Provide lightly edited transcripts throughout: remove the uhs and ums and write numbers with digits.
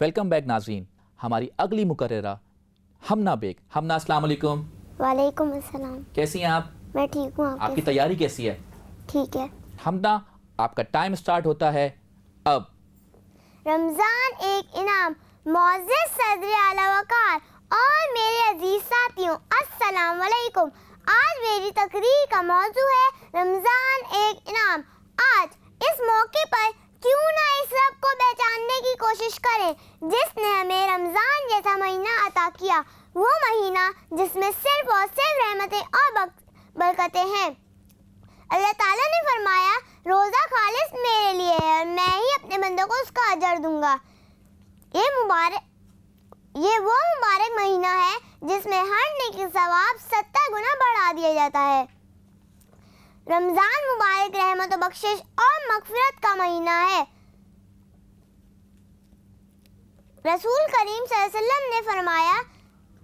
Welcome back ناظرین. ہماری اگلی مقررہ ہمنا بیگ. ہمنا السلام علیکم. وعلیکم السلام. کیسی ہیں آپ؟ میں ٹھیک ہوں. آپ کی تیاری کیسی ہے؟ ٹھیک ہے. ہمنا آپ کا ٹائم سٹارٹ ہوتا ہے اب. رمضان ایک انعام. معزز صدر اعلی وقار اور میرے عزیز ساتھیوں، السلام علیکم. آج میری تقریر کا موضوع ہے رمضان ایک انعام. آج اس موقع پر کیوں نہ اس رب کو پہچاننے کی کوشش کریں جس نے ہمیں رمضان جیسا مہینہ عطا کیا، وہ مہینہ جس میں صرف اور صرف رحمتیں اور برکتیں ہیں. اللہ تعالیٰ نے فرمایا روزہ خالص میرے لیے ہے اور میں ہی اپنے بندوں کو اس کا اجر دوں گا. یہ وہ مبارک مہینہ ہے جس میں ہر نیکی ثواب 70 گنا بڑھا دیا جاتا ہے. رمضان مبارک رحمت و بخشش اور مغفرت کا مہینہ ہے. رسول کریم صلی اللہ علیہ وسلم نے فرمایا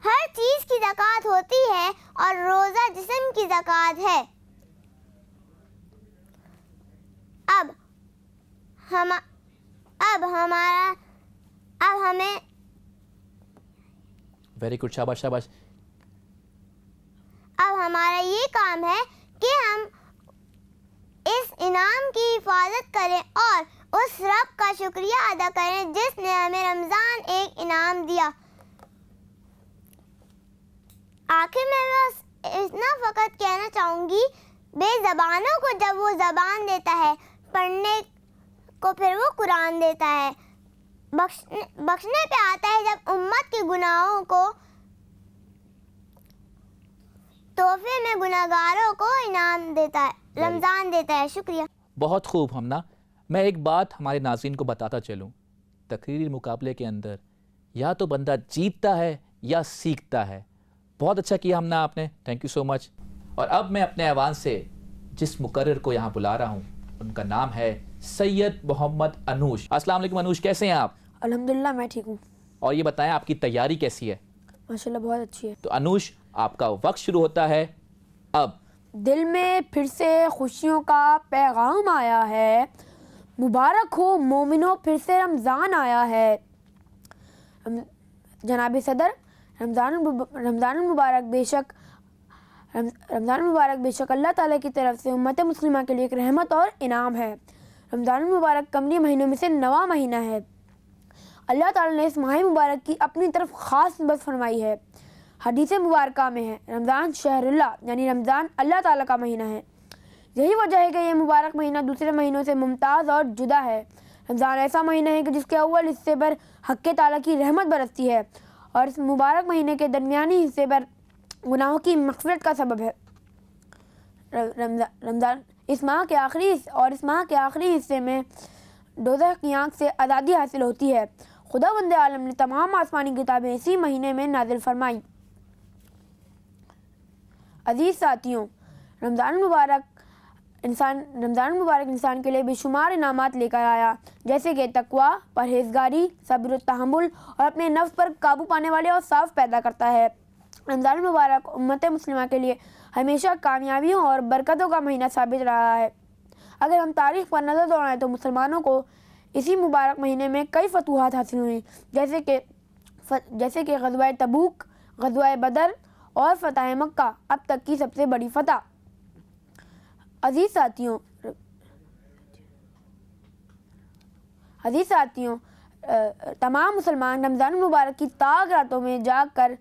ہر چیز کی زکوٰۃ ہوتی ہے اور روزہ جسم کی زکوٰۃ ہے. اب ہمیں ویری گڈ، شاباش شاباش. اب ہمارا یہ کام ہے کہ ہم اس انعام کی حفاظت کریں اور اس رب کا شکریہ ادا کریں جس نے ہمیں رمضان ایک انعام دیا. آخر میں بس اتنا فقط کہنا چاہوں گی، بے زبانوں کو جب وہ زبان دیتا ہے، پڑھنے کو پھر وہ قرآن دیتا ہے، بخشنے پہ آتا ہے جب امت کے گناہوں کو، تحفے میں گناہگاروں کو انعام دیتا ہے، رمضان دیتا ہے. شکریہ. بہت خوب ہمنا. میں ایک بات ہمارے ناظرین کو بتاتا چلوں، تقریری مقابلے کے اندر یا تو بندہ جیتتا ہے یا سیکھتا ہے. بہت اچھا کیا ہمنا آپ نے، تھینک یو سو مچ. اور اب میں اپنے ایوان سے جس مقرر کو یہاں بلا رہا ہوں ان کا نام ہے سید محمد انوش. السلام علیکم انوش، کیسے ہیں آپ؟ الحمدللہ میں ٹھیک ہوں. اور یہ بتائیں آپ کی تیاری کیسی ہے؟ ماشاءاللہ بہت اچھی ہے. تو انوش آپ کا وقت شروع ہوتا ہے اب. دل میں پھر سے خوشیوں کا پیغام آیا ہے، مبارک ہو مومنوں پھر سے رمضان آیا ہے. جناب صدر، رمضان المبارک بے شک اللہ تعالیٰ کی طرف سے امت مسلمہ کے لیے ایک رحمت اور انعام ہے. رمضان المبارک قمری مہینوں میں سے 9واں مہینہ ہے. اللہ تعالیٰ نے اس ماہ مبارک کی اپنی طرف خاص نسبت فرمائی ہے. حدیث مبارکہ میں ہے رمضان شہر اللہ، یعنی رمضان اللہ تعالیٰ کا مہینہ ہے. یہی وجہ ہے کہ یہ مبارک مہینہ دوسرے مہینوں سے ممتاز اور جدا ہے. رمضان ایسا مہینہ ہے کہ جس کے اول حصے پر حق تعالیٰ کی رحمت برستی ہے اور اس مبارک مہینے کے درمیانی حصے پر گناہوں کی مغفرت کا سبب ہے. رمضان اس ماہ کے آخری حصے میں دوزخ کی آنکھ سے آزادی حاصل ہوتی ہے. خدا بند عالم نے تمام آسمانی کتابیں اسی مہینے میں نازل فرمائیں. عزیز ساتھیوں، رمضان مبارک انسان کے لیے بے شمار انعامات لے کر آیا، جیسے کہ تقویٰ، پرہیزگاری، صبر و تحمل اور اپنے نفس پر قابو پانے والے اور صاف پیدا کرتا ہے. رمضان مبارک امت مسلمہ کے لیے ہمیشہ کامیابیوں اور برکتوں کا مہینہ ثابت رہا ہے. اگر ہم تاریخ پر نظر دوڑائیں تو مسلمانوں کو اسی مبارک مہینے میں کئی فتوحات حاصل ہوئیں، جیسے کہ غزوہ تبوک، غزوہ بدر اور فتح مکہ، اب تک کی سب سے بڑی فتح. عزیز ساتھیوں، تمام مسلمان رمضان مبارک کی تاک راتوں میں جاگ کر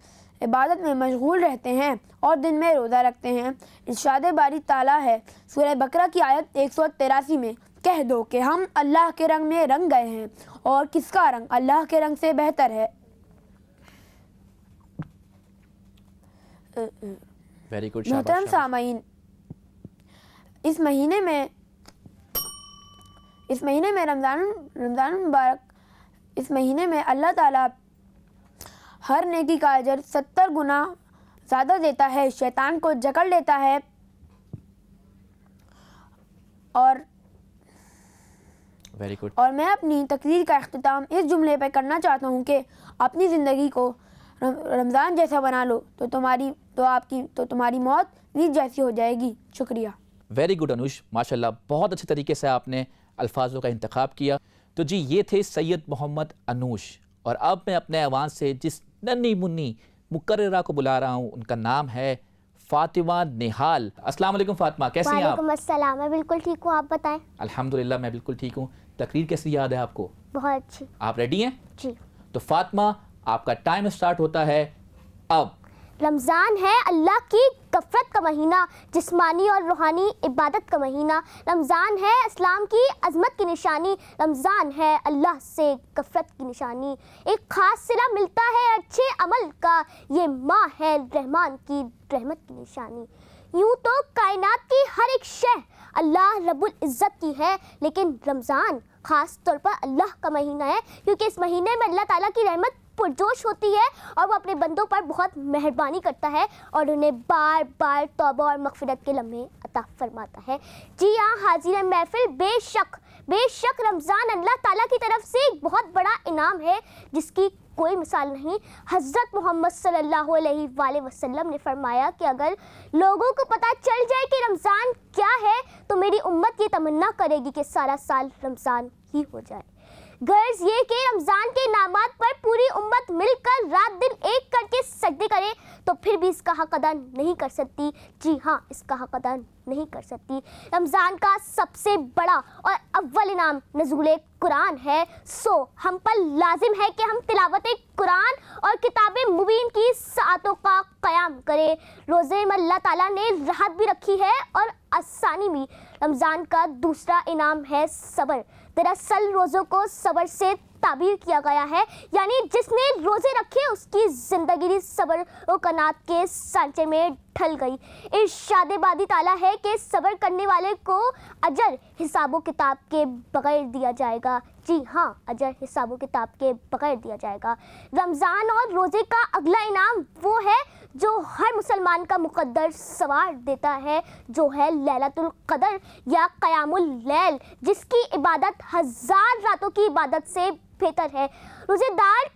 عبادت میں مشغول رہتے ہیں اور دن میں روزہ رکھتے ہیں. ارشاد باری تعالیٰ ہے سورہ بقرہ کی آیت 183 میں، کہہ دو کہ ہم اللہ کے رنگ میں رنگ گئے ہیں اور کس کا رنگ اللہ کے رنگ سے بہتر ہے. محترم سامعین، اس مہینے میں رمضان مبارک، اس مہینے میں اللہ تعالیٰ ہر نیکی کا اجر 70 گنا زیادہ دیتا ہے، شیطان کو جکڑ لیتا ہے اور میں اپنی تقریر کا اختتام اس جملے پہ کرنا چاہتا ہوں کہ اپنی زندگی کو رمضان جیسا بنا لو تو تمہاری موت عید جیسی ہو جائے گی. شکریہ. ویری گڈ انوش، ماشاءاللہ بہت اچھے طریقے سے آپ نے الفاظوں کا انتخاب کیا. تو جی یہ تھے سید محمد انوش اور اب میں اپنے ایوان سے جس ننھی منی مقررہ کو بلا رہا ہوں ان کا نام ہے فاطمہ نہال۔ السلام علیکم فاطمہ، کیسی ہیں آپ؟ وعلیکم السلام، میں بالکل ٹھیک ہوں، آپ بتائیں؟ الحمدللہ میں بالکل ٹھیک ہوں۔ تقریر کیسی یاد ہے آپ کو؟ بہت اچھی۔ آپ ریڈی ہیں؟ جی۔ تو فاطمہ آپ کا ٹائم سٹارٹ ہوتا ہے اب۔ رمضان ہے اللہ کی غفرت کا مہینہ، جسمانی اور روحانی عبادت کا مہینہ۔ رمضان ہے اسلام کی عظمت کی نشانی، رمضان ہے اللہ سے غفرت کی نشانی۔ ایک خاص صلہ ملتا ہے اچھے عمل کا، یہ ماہ ہے رحمان کی رحمت کی نشانی۔ یوں تو کائنات کی ہر ایک شے اللہ رب العزت کی ہے، لیکن رمضان خاص طور پر اللہ کا مہینہ ہے، کیونکہ اس مہینے میں اللہ تعالیٰ کی رحمت پرجوش ہوتی ہے اور وہ اپنے بندوں پر بہت مہربانی کرتا ہے اور انہیں بار بار توبہ اور مغفرت کے لمحے عطا فرماتا ہے۔ جی ہاں حاضرین محفل، بے شک رمضان اللہ تعالیٰ کی طرف سے ایک بہت بڑا انعام ہے جس کی کوئی مثال نہیں۔ حضرت محمد صلی اللہ علیہ وآلہ وسلم نے فرمایا کہ اگر لوگوں کو پتہ چل جائے کہ رمضان کیا ہے تو میری امت یہ تمنا کرے گی کہ سارا سال رمضان ہی ہو جائے۔ غرض یہ کہ رمضان کے انعامات پر پوری امت مل کر رات دن ایک کر کے سجدے کرے تو پھر بھی اس کا حق ادا نہیں کر سکتی۔ جی ہاں، اس کا حق ادا نہیں کر سکتی۔ رمضان کا سب سے بڑا اور اول انعام نزول قرآن ہے، سو ہم پر لازم ہے کہ ہم تلاوت قرآن اور کتاب مبین کی ساعتوں کا قیام کریں۔ روزے میں اللہ تعالیٰ نے راحت بھی رکھی ہے اور آسانی بھی۔ رمضان کا دوسرا انعام ہے صبر۔ دراصل روزوں کو صبر سے تعبیر کیا گیا ہے، یعنی جس نے روزے رکھے اس کی زندگی صبر و قناعت کے سانچے میں ڈھل گئی۔ ارشاد باری تعالیٰ ہے کہ صبر کرنے والے کو اجر حساب و کتاب کے بغیر دیا جائے گا۔ جی ہاں، اجر حساب و کتاب کے بغیر دیا جائے گا۔ رمضان اور روزے کا اگلا انعام وہ ہے جو ہر مسلمان کا مقدر سوار دیتا ہے، جو ہے لیلۃ القدر یا قیام اللیل، جس کی عبادت ہزار راتوں کی عبادت سے بہتر ہے۔ روزے دار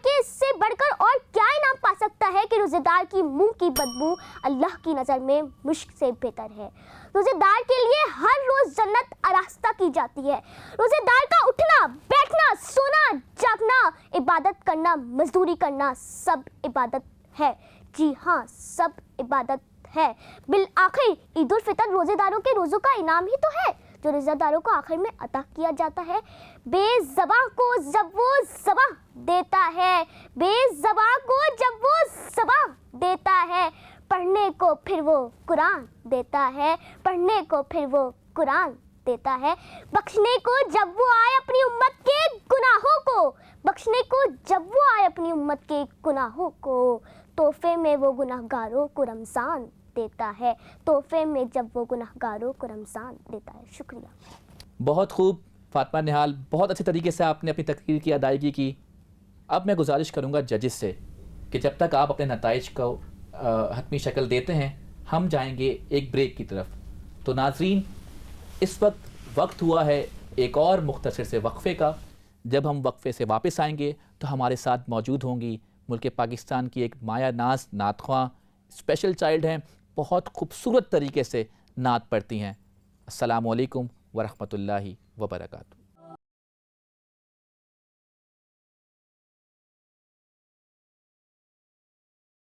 کے اس سے بڑھ کر اور کیا انعام پا سکتا ہے کہ روزے دار کی منہ کی بدبو اللہ کی نظر میں مشک سے بہتر ہے۔ روزے دار کے لیے ہر روز جنت آراستہ کی جاتی ہے۔ روزے دار کا اٹھنا، بیٹھنا، سونا، جاگنا، عبادت کرنا، مزدوری کرنا سب عبادت ہے۔ جی ہاں، سب عبادت ہے۔ بالآخر عید الفطر روزے داروں کے روزوں کا انعام ہی تو ہے جو روزہ داروں کو آخر میں عطا کیا جاتا ہے۔ بے زباں کو جب وہ زباں دیتا ہے، بے زباں کو جب وہ زباں دیتا ہے، پڑھنے کو پھر وہ قرآن دیتا ہے، پڑھنے کو پھر وہ قرآن دیتا ہے۔ بخشنے کو جب وہ آئے اپنی امت کے گناہوں کو، بخشنے کو جب وہ آئے اپنی امت کے گناہوں کو، تحفے میں وہ گناہگاروں کو رمضان دیتا ہے، تحفے میں جب وہ گناہگاروں کو رمضان دیتا ہے۔ شکریہ۔ بہت خوب فاطمہ نہال، بہت اچھے طریقے سے آپ نے اپنی تقریر کی ادائیگی کی۔ اب میں گزارش کروں گا ججز سے کہ جب تک آپ اپنے نتائج کو حتمی شکل دیتے ہیں ہم جائیں گے ایک بریک کی طرف۔ تو ناظرین، اس وقت ہوا ہے ایک اور مختصر سے وقفے کا۔ جب ہم وقفے سے واپس آئیں گے تو ہمارے ساتھ موجود ہوں گی ملک پاکستان کی ایک مایہ ناز نعت خواں، اسپیشل چائلڈ ہیں، بہت خوبصورت طریقے سے نعت پڑھتی ہیں۔ السلام علیکم ورحمۃ اللہ وبرکاتہ۔